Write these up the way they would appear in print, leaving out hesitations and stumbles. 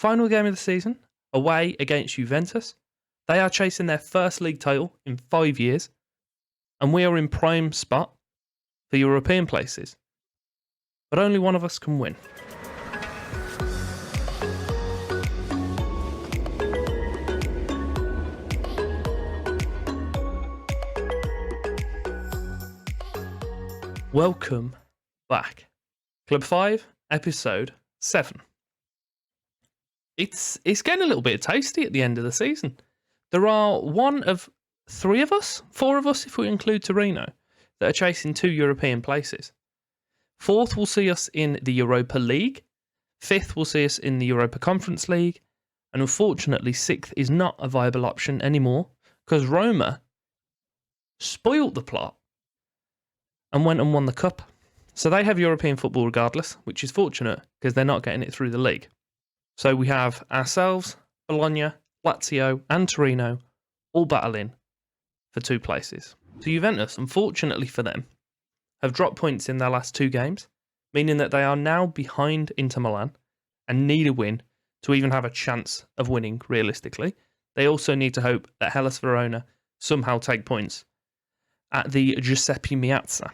Final game of the season, away against Juventus. They are chasing their first league title in 5 years, and we are in prime spot for European places. But only one of us can win. Welcome back. Club 5, episode 7. It's getting a little bit tasty at the end of the season. There are one of 3 of us, 4 of us if we include Torino, that are chasing 2 European places. 4th will see us in the Europa League. 5th will see us in the Europa Conference League. And unfortunately, 6th is not a viable option anymore because Roma spoilt the plot and went and won the cup. So they have European football regardless, which is fortunate because they're not getting it through the league. So we have ourselves, Bologna, Lazio and Torino all battling for 2 places. So Juventus, unfortunately for them, have dropped points in their last 2 games, meaning that they are now behind Inter Milan and need a win to even have a chance of winning realistically. They also need to hope that Hellas Verona somehow take points at the Giuseppe Meazza.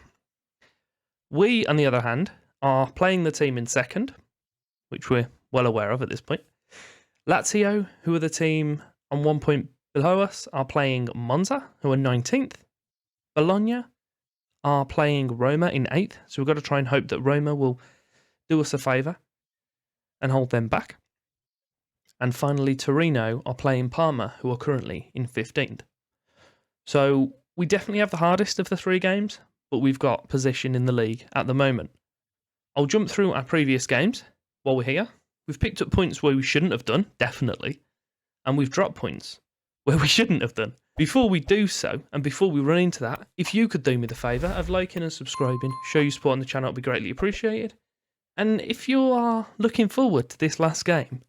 We, on the other hand, are playing the team in second, which we're well aware of at this point. Lazio, who are the team on 1 point below us, are playing Monza, who are 19th. Bologna are playing Roma in 8th, so we've got to try and hope that Roma will do us a favour and hold them back. And finally, Torino are playing Parma, who are currently in 15th. So we definitely have the hardest of the 3 games, but we've got position in the league at the moment. I'll jump through our previous games while we're here. We've picked up points where we shouldn't have done, definitely, and we've dropped points where we shouldn't have done. Before we do so, and before we run into that, if you could do me the favour of liking and subscribing, show your support on the channel, it would be greatly appreciated. And if you are looking forward to this last game,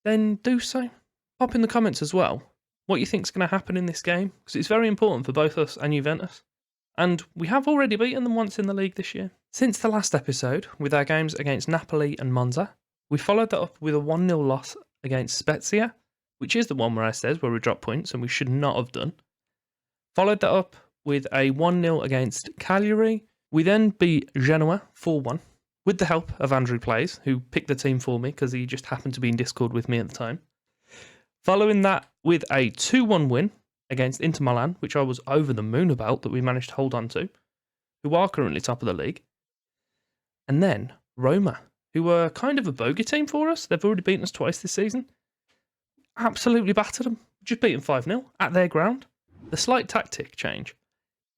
then do so. Pop in the comments as well what you think's going to happen in this game, because it's very important for both us and Juventus. And we have already beaten them once in the league this year. Since the last episode, with our games against Napoli and Monza, we followed that up with a 1-0 loss against Spezia, which is the one where I said where we dropped points and we should not have done. Followed that up with a 1-0 against Cagliari. We then beat Genoa 4-1 with the help of Andrew Plays, who picked the team for me because he just happened to be in Discord with me at the time. Following that with a 2-1 win against Inter Milan, which I was over the moon about that we managed to hold on to, who are currently top of the league. And then Roma, who were kind of a bogey team for us. They've already beaten us twice this season. Absolutely battered them. Just beat them 5-0 at their ground. The slight tactic change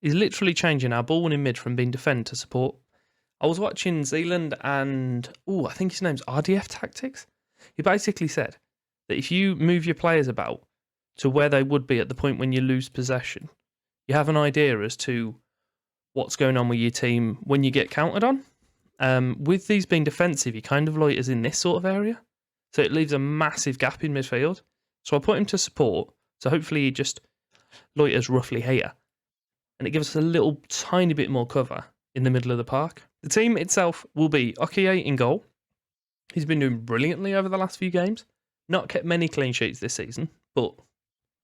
is literally changing our ball winning mid from being defend to support. I was watching Zealand and, I think his name's RDF Tactics. He basically said that if you move your players about to where they would be at the point when you lose possession, you have an idea as to what's going on with your team when you get countered on. With these being defensive, he kind of loiters in this sort of area. So it leaves a massive gap in midfield. So I put him to support. So hopefully he just loiters roughly here. And it gives us a little tiny bit more cover in the middle of the park. The team itself will be Okie in goal. He's been doing brilliantly over the last few games. Not kept many clean sheets this season, but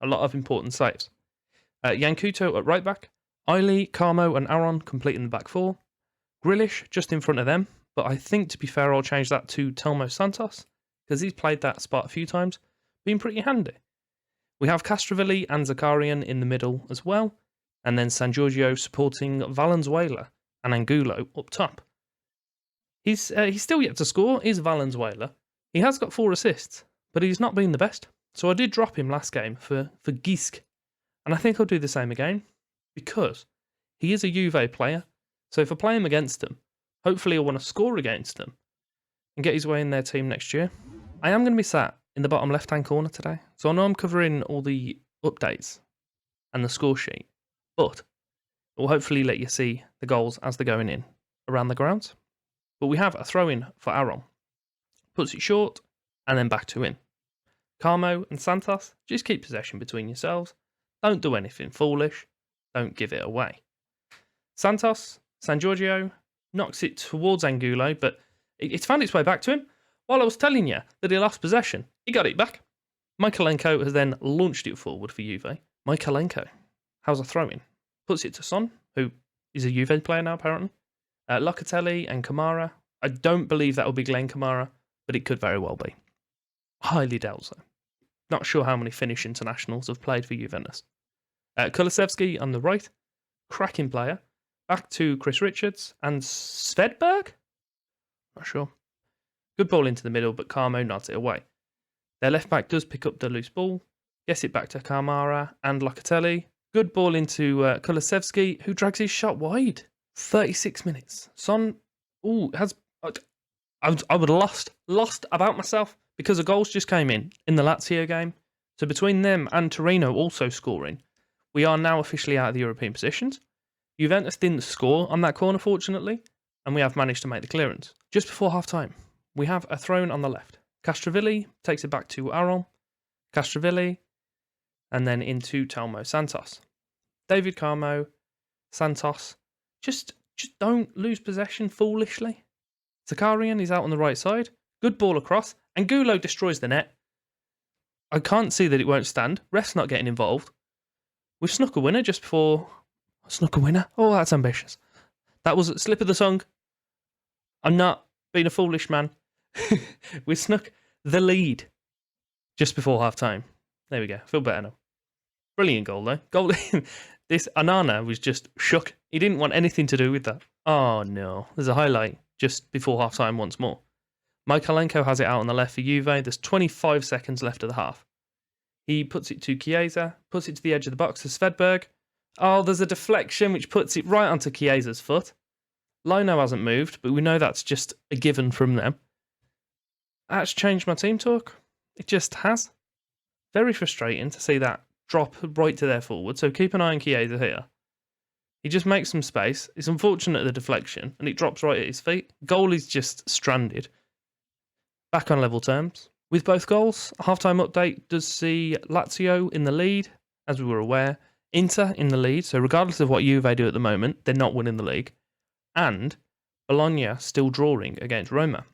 a lot of important saves. Yankuto at right back. Ailey, Carmo and Aaron completing the back 4. Grealish just in front of them. But I think, to be fair, I'll change that to Telmo Santos, because he's played that spot a few times, being pretty handy. We have Castrovilli and Zakarian in the middle as well, and then San Giorgio supporting Valenzuela and Angulo up top. He's still yet to score, is Valenzuela. He has got 4 assists, but he's not been the best. So I did drop him last game for Gisk, and I think I'll do the same again, because he is a Juve player, so if I play him against them, hopefully I want to score against them and get his way in their team next year. I am going to be sat in the bottom left-hand corner today, so I know I'm covering all the updates and the score sheet, but it will hopefully let you see the goals as they're going in around the grounds. But we have a throw-in for Aaron. Puts it short, and then back to in. Carmo and Santos, just keep possession between yourselves. Don't do anything foolish. Don't give it away. Santos, San Giorgio, knocks it towards Angulo, but it's found its way back to him. While I was telling you that he lost possession, he got it back. Michaelenko has then launched it forward for Juve. Michaelenko, how's a throw-in? Puts it to Son, who is a Juve player now, apparently. Locatelli and Kamara. I don't believe that will be Glenn Kamara, but it could very well be. Highly doubt so. Not sure how many Finnish internationals have played for Juventus. Kulusevski on the right. Cracking player. Back to Chris Richards and Svedberg? Not sure. Good ball into the middle, but Carmo nods it away. Their left back does pick up the loose ball. Gets it back to Kamara and Locatelli. Good ball into Kulusevski, who drags his shot wide. 36 minutes. Son, has... I would have lost about myself because the goals just came in the Lazio game. So between them and Torino also scoring, we are now officially out of the European positions. Juventus didn't score on that corner, fortunately, and we have managed to make the clearance. Just before half-time, we have a throw-in on the left. Castrovilli takes it back to Aaron. Castrovilli, and then into Telmo Santos. David Carmo, Santos, just don't lose possession foolishly. Zakarian is out on the right side. Good ball across, and Gulo destroys the net. I can't see that it won't stand. Ref's not getting involved. We've snuck a winner just before... Snuck a winner? Oh, that's ambitious. That was a slip of the tongue. I'm not being a foolish man. We snuck the lead just before half-time. There we go. Feel better now. Brilliant goal, though. This Anana was just shook. He didn't want anything to do with that. Oh, no. There's a highlight just before half-time once more. Michaelenko has it out on the left for Juve. There's 25 seconds left of the half. He puts it to Chiesa, puts it to the edge of the box to Svedberg. Oh, there's a deflection which puts it right onto Chiesa's foot. Lino hasn't moved, but we know that's just a given from them. That's changed my team talk. It just has. Very frustrating to see that drop right to their forward, so keep an eye on Chiesa here. He just makes some space. It's unfortunate the deflection, and it drops right at his feet. Goal is just stranded. Back on level terms. With both goals, half-time update does see Lazio in the lead, as we were aware. Inter in the lead, so regardless of what Juve do at the moment, they're not winning the league. And Bologna still drawing against Roma.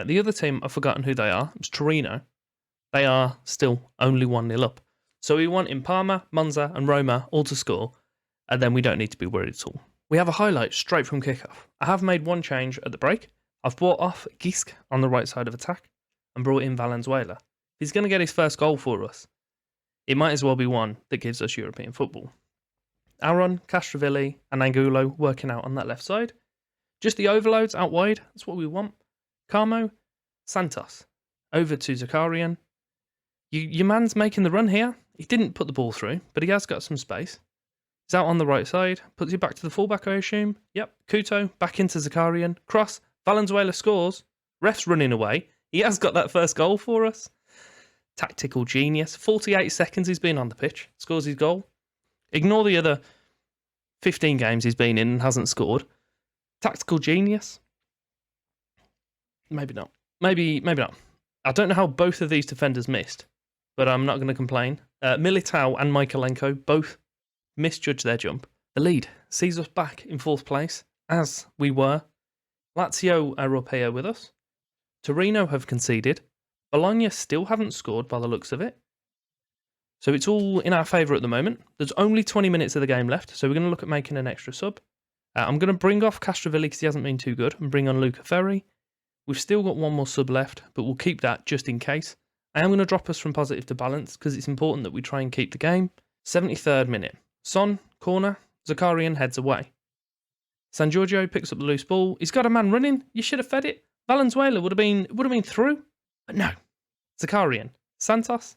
The other team, I've forgotten who they are. It's Torino. They are still only 1-0 up. So we want in Parma, Monza and Roma all to score, and then we don't need to be worried at all. We have a highlight straight from kickoff. I have made one change at the break. I've brought off Gisk on the right side of attack and brought in Valenzuela. If he's going to get his first goal for us, it might as well be one that gives us European football. Aaron, Castrovilli and Angulo working out on that left side. Just the overloads out wide, that's what we want. Carmo, Santos, over to Zakarian. Your man's making the run here. He didn't put the ball through, but he has got some space. He's out on the right side, puts it back to the fullback, I assume. Yep, Couto, back into Zakarian. Cross, Valenzuela scores. Ref's running away. He has got that first goal for us. Tactical genius. 48 seconds he's been on the pitch. Scores his goal. Ignore the other 15 games he's been in and hasn't scored. Tactical genius. Maybe not. Maybe not. I don't know how both of these defenders missed, but I'm not going to complain. Militao and Michaelenko both misjudged their jump. The lead sees us back in fourth place, as we were. Lazio are up here with us. Torino have conceded. Bologna still haven't scored by the looks of it. So it's all in our favour at the moment. There's only 20 minutes of the game left, so we're going to look at making an extra sub. I'm going to bring off Castrovilli because he hasn't been too good and bring on Luca Ferri. We've still got one more sub left, but we'll keep that just in case. I am going to drop us from positive to balance because it's important that we try and keep the game. 73rd minute. Son, corner, Zakarian heads away. San Giorgio picks up the loose ball. He's got a man running. You should have fed it. Valenzuela would have been through. But no. Zakarian. Santos.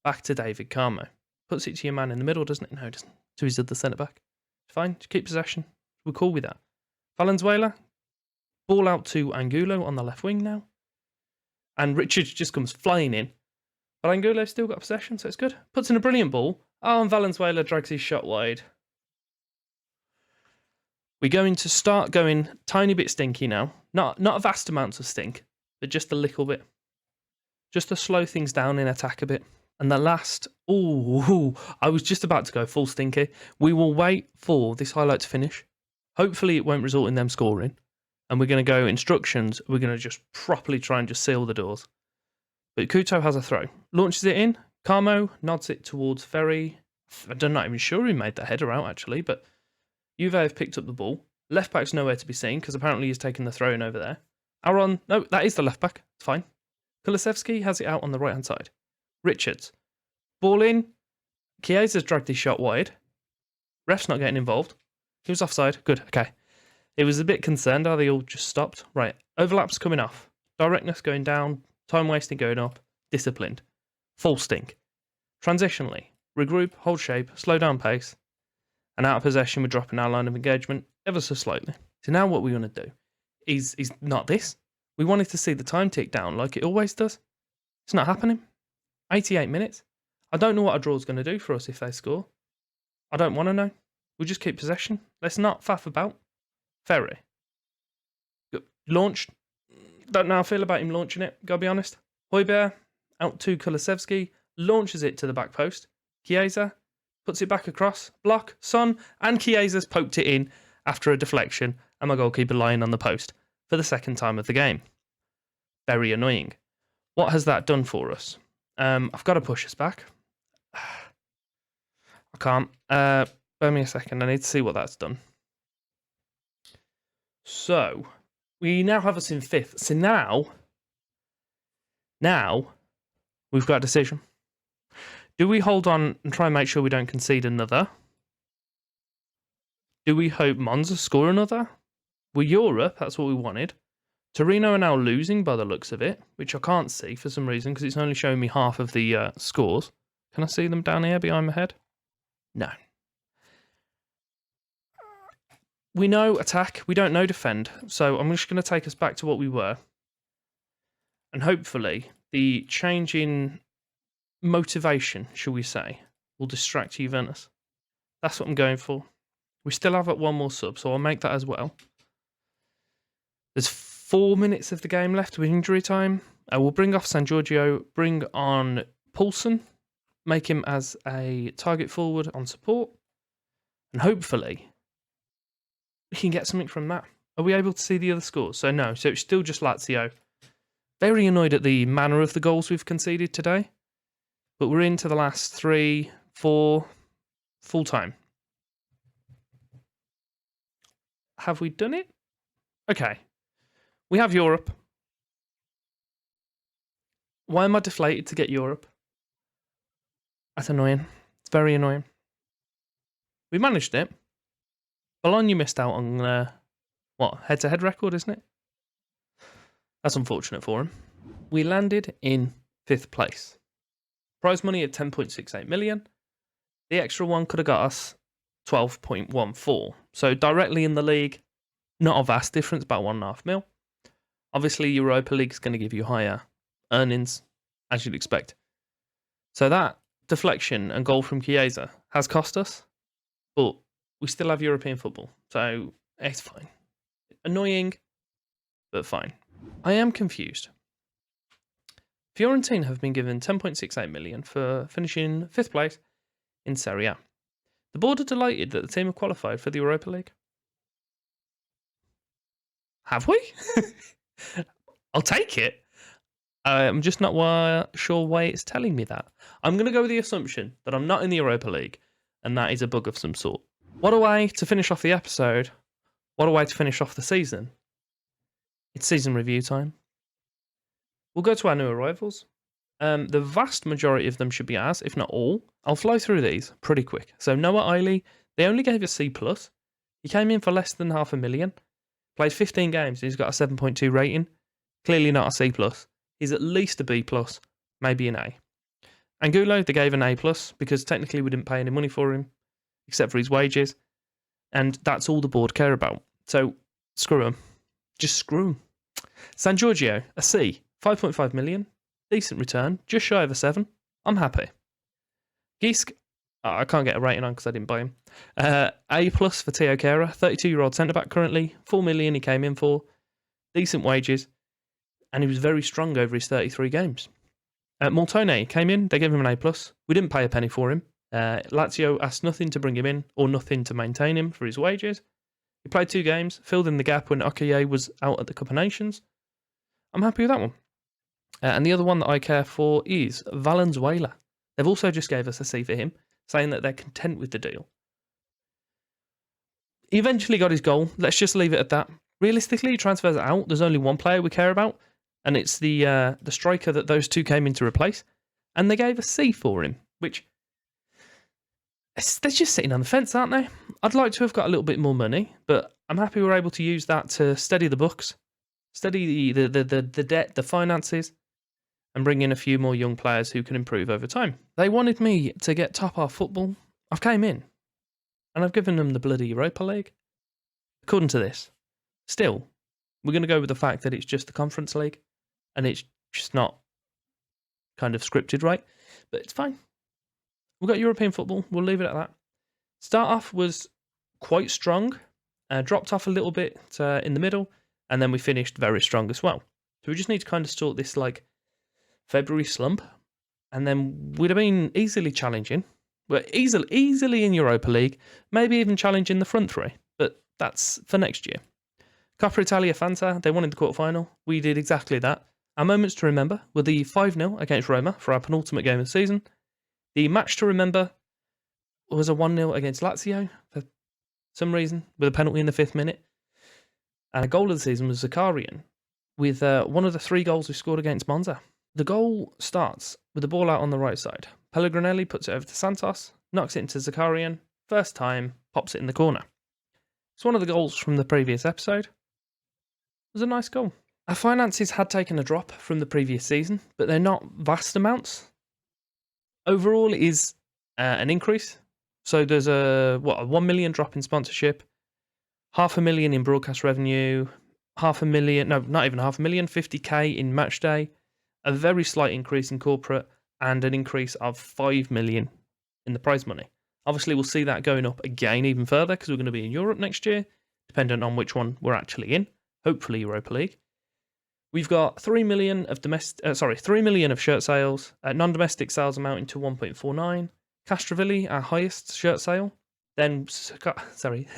Back to David Carmo. Puts it to your man in the middle, doesn't it? No, it doesn't. So he's at the centre back. Fine. Just keep possession. We're cool with that. Valenzuela. Ball out to Angulo on the left wing now. And Richards just comes flying in. But Angulo's still got possession, so it's good. Puts in a brilliant ball. Oh, and Valenzuela drags his shot wide. We're going to start going tiny bit stinky now. Not a vast amount of stink, but just a little bit. Just to slow things down in attack a bit. And the last... I was just about to go full stinky. We will wait for this highlight to finish. Hopefully it won't result in them scoring. and we're going to go instructions. We're going to just properly try and just seal the doors. But Couto has a throw. Launches it in. Carmo nods it towards Ferry. I'm not even sure he made the header out, actually, but Juve have picked up the ball. Left back's nowhere to be seen because apparently he's taken the throw in over there. Aaron, no, that is the left back. It's fine. Kulusevski has it out on the right hand side. Richards. Ball in. Chiesa's dragged his shot wide. Ref's not getting involved. He was offside. Good, okay. It was a bit concerned how they all just stopped. Right, overlaps coming off. Directness going down. Time wasting going up. Disciplined. Full stink. Transitionally. Regroup, hold shape, slow down pace. And out of possession, we're dropping our line of engagement ever so slightly. So now what we want to do is not this. We wanted to see the time tick down like it always does. It's not happening. 88 minutes. I don't know what a draw is going to do for us if they score. I don't want to know. We'll just keep possession. Let's not faff about. Ferry. Launched. Don't know how I feel about him launching it, gotta be honest. Højbjerg out to Kulusevski. Launches it to the back post. Chiesa puts it back across. Block. Son. And Chiesa's poked it in after a deflection. And my goalkeeper lying on the post for the second time of the game. Very annoying. What has that done for us? I've got to push us back. I can't. Bear me a second. I need to see what that's done. So, we now have us in 5th. So now, we've got a decision. Do we hold on and try and make sure we don't concede another? Do we hope Monza score another? We're Europe, that's what we wanted. Torino are now losing by the looks of it, which I can't see for some reason because it's only showing me half of the scores. Can I see them down here behind my head? No. We know attack, we don't know defend, so I'm just going to take us back to what we were. And hopefully, the change in motivation, shall we say, will distract Juventus. That's what I'm going for. We still have one more sub, so I'll make that as well. There's 4 minutes of the game left with injury time. We'll bring off San Giorgio, bring on Poulsen, make him as a target forward on support, and hopefully we can get something from that. Are we able to see the other scores? So no, so it's still just Lazio. Very annoyed at the manner of the goals we've conceded today, but we're into the last 3, 4, full time. Have we done it? Okay. We have Europe. Why am I deflated to get Europe? That's annoying. It's very annoying. We managed it. Bologna missed out on, head-to-head record, isn't it? That's unfortunate for him. We landed in 5th place. Prize money at 10.68 million. The extra one could have got us 12.14. So directly in the league, not a vast difference, about 1.5 mil. Obviously, Europa League is going to give you higher earnings, as you'd expect. So that deflection and goal from Chiesa has cost us, but we still have European football, so it's fine. Annoying, but fine. I am confused. Fiorentina have been given 10.68 million for finishing 5th place in Serie A. The board are delighted that the team have qualified for the Europa League. Have we? I'll take it. I'm just not sure why it's telling me that. I'm going to go with the assumption that I'm not in the Europa League, and that is a bug of some sort. What a way to finish off the episode. What a way to finish off the season. It's season review time. We'll go to our new arrivals. The vast majority of them should be ours, if not all. I'll fly through these pretty quick. So Noah Eiley, they only gave a C+. He came in for less than $500,000. Played 15 games. He's got a 7.2 rating. Clearly not a C+. He's at least a B+, maybe an A. Angulo, they gave an A+, because technically we didn't pay any money for him, except for his wages. And that's all the board care about. So, screw him. Just screw him. San Giorgio, a C. 5.5 million. Decent return. Just shy of a 7. I'm happy. Gisk, I can't get a rating on because I didn't buy him. A+ for Teo Kehrer. 32-year-old centre-back currently. 4 million he came in for. Decent wages. And he was very strong over his 33 games. Moltone came in. They gave him an A+. We didn't pay a penny for him. Lazio asked nothing to bring him in or nothing to maintain him for his wages. He played 2 games, filled in the gap when Okoye was out at the Cup of Nations. I'm happy with that one. And the other one that I care for is Valenzuela. They've also just gave us a C for him, saying that they're content with the deal. He eventually got his goal. Let's just leave it at that. Realistically, he transfers out. There's only one player we care about, and it's the striker that those two came in to replace. And they gave a C for him, which they're just sitting on the fence, aren't they? I'd like to have got a little bit more money, but I'm happy we're able to use that to steady the books, steady the debt, the finances, and bring in a few more young players who can improve over time. They wanted me to get top half football. I've came in, and I've given them the bloody Europa League. According to this, still, we're going to go with the fact that it's just the Conference League, and it's just not kind of scripted right, but it's fine. We've got European football. We'll leave it at that. Start off was quite strong, dropped off a little bit in the middle, and then we finished very strong as well. So we just need to kind of sort this like February slump, and then we'd have been easily challenging. We're easily in Europa League, maybe even challenging the front three, but that's for next year. Coppa Italia Fanta, they wanted the quarterfinal. We did exactly that. Our moments to remember were the 5-0 against Roma for our penultimate game of the season. The match to remember was a 1-0 against Lazio for some reason, with a penalty in the 5th minute. And a goal of the season was Zakarian, with one of the 3 goals we scored against Monza. The goal starts with the ball out on the right side. Pellegrinelli puts it over to Santos, knocks it into Zakarian, first time, pops it in the corner. It's one of the goals from the previous episode. It was a nice goal. Our finances had taken a drop from the previous season, but they're not vast amounts. Overall, it is an increase. So there's a 1 million drop in sponsorship, 500,000 in broadcast revenue, 500,000, no, not even 500,000, 50k in match day, a very slight increase in corporate, and an increase of 5 million in the prize money. Obviously, we'll see that going up again even further because we're going to be in Europe next year, depending on which one we're actually in. Hopefully, Europa League. We've got 3 million of 3 million of shirt sales, non-domestic sales amounting to 1.49. Castrovilli, our highest shirt sale. Then Zakarian,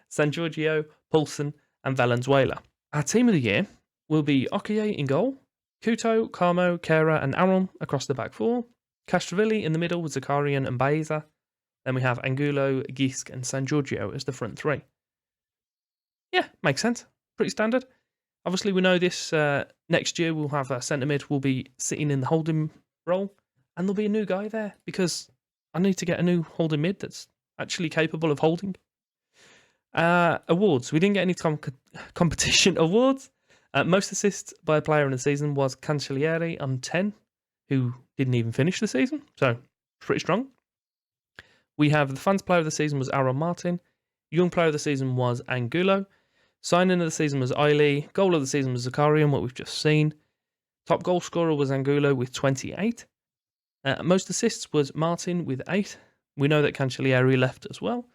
San Giorgio, Poulsen, and Valenzuela. Our team of the year will be Okoye in goal, Couto, Carmo, Kera, and Aaron across the back 4. Castrovilli in the middle with Zakarian and Baeza. Then we have Angulo, Gisk, and San Giorgio as the front 3. Yeah, makes sense. Pretty standard. Obviously, we know this next year we'll have a centre mid will be sitting in the holding role, and there'll be a new guy there because I need to get a new holding mid that's actually capable of holding. Awards. We didn't get any competition awards. Most assists by a player in the season was Cancellieri on 10, who didn't even finish the season, so pretty strong. We have the fans player of the season was Aaron Martin. Young player of the season was Angulo. Signing of the season was Eiley. Goal of the season was Zakarian, what we've just seen. Top goal scorer was Angulo with 28. Most assists was Martin with 8. We know that Cancellieri left as well.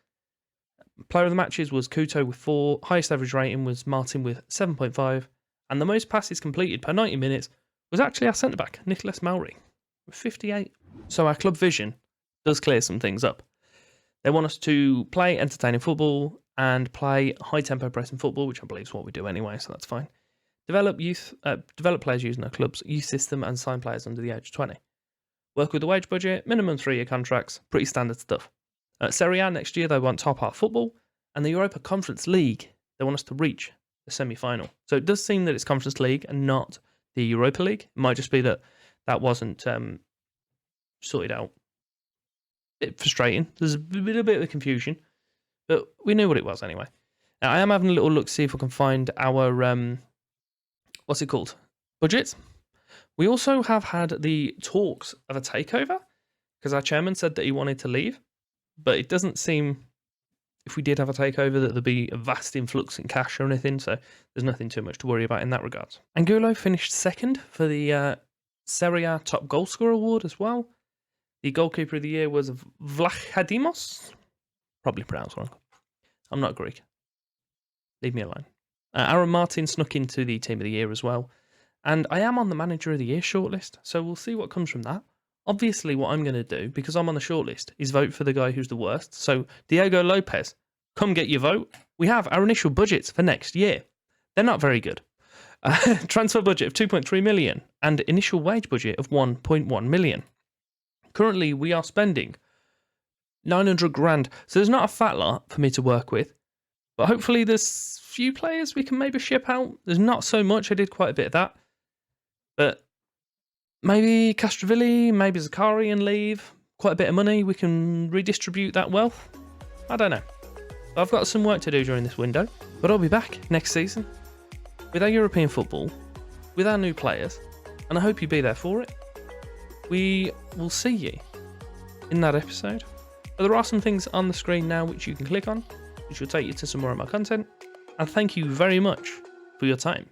Player of the matches was Couto with 4. Highest average rating was Martin with 7.5. And the most passes completed per 90 minutes was actually our centre-back, Nicholas Mowry, with 58. So our club vision does clear some things up. They want us to play entertaining football and play high-tempo pressing football, which I believe is what we do anyway, so that's fine. Develop players using our club's youth system and sign players under the age of 20. Work with the wage budget, minimum 3-year contracts, pretty standard stuff. At Serie A next year, they want top half football, and the Europa Conference League, they want us to reach the semi-final. So it does seem that it's Conference League and not the Europa League. It might just be that that wasn't sorted out. A bit frustrating. There's a little bit of confusion, but we knew what it was anyway. Now, I am having a little look to see if we can find our, what's it called? Budgets. We also have had the talks of a takeover, because our chairman said that he wanted to leave, but it doesn't seem, if we did have a takeover, that there'd be a vast influx in cash or anything, so there's nothing too much to worry about in that regard. Angulo finished second for the Serie A Top Goal Scorer Award as well. The goalkeeper of the year was Vlachodimos. Probably pronounced wrong. I'm not Greek. Leave me alone. Aaron Martin snuck into the team of the year as well. And I am on the manager of the year shortlist, so we'll see what comes from that. Obviously, what I'm going to do, because I'm on the shortlist, is vote for the guy who's the worst. So, Diego Lopez, come get your vote. We have our initial budgets for next year. They're not very good. Transfer budget of 2.3 million and initial wage budget of 1.1 million. Currently, we are spending 900 grand, so there's not a fat lot for me to work with. But hopefully there's few players we can maybe ship out. There's not so much. I did quite a bit of that. But maybe Castrovilli, maybe Zakarian leave. Quite a bit of money. We can redistribute that wealth. I don't know. I've got some work to do during this window. But I'll be back next season with our European football, with our new players, and I hope you'll be there for it. We will see you in that episode. But there are some things on the screen now which you can click on, which will take you to some more of my content. And thank you very much for your time.